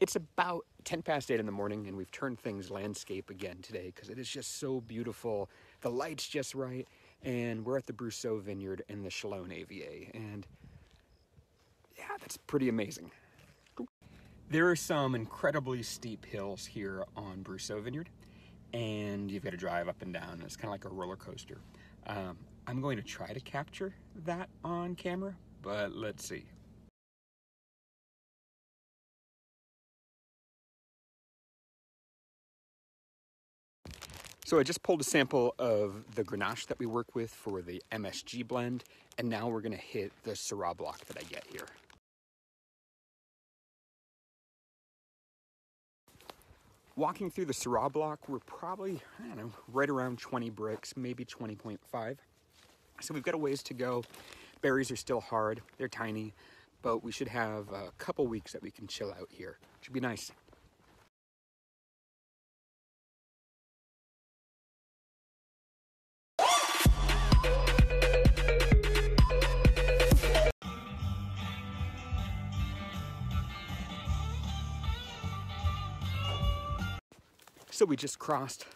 It's about 10 past 8 in the morning, and we've turned things landscape again today because it is just so beautiful. The light's just right, and we're at the Brosseau vineyard in the Chalone AVA, and yeah, that's pretty amazing. There are some incredibly steep hills here on Brosseau vineyard, and you've got to drive up and down. It's kind of like a roller coaster. I'm going to try to capture that on camera, but let's see. So I just pulled a sample of the Grenache that we work with for the MSG blend, and now we're gonna hit the Syrah block that I get here. Walking through the Syrah block, we're probably, I don't know, right around 20 bricks, maybe 20.5. So we've got a ways to go. Berries are still hard, they're tiny, but we should have a couple weeks that we can chill out here. Should be nice. So we just crossed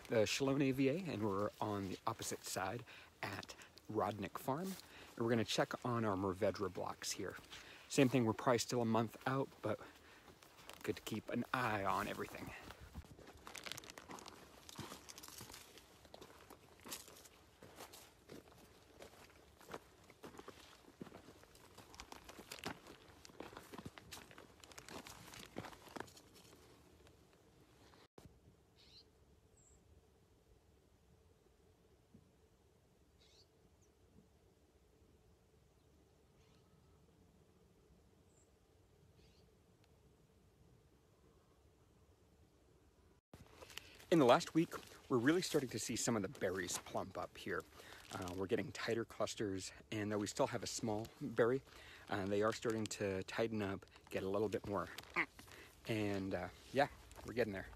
the Chalone AVA and we're on the opposite side at Rodnick farm. And we're gonna check on our Mourvedre blocks here. Same thing, we're probably still a month out, but good to keep an eye on everything. In the last week, we're really starting to see some of the berries plump up here. We're getting tighter clusters, and though we still have a small berry, they are starting to tighten up, get a little bit more. And yeah, we're getting there.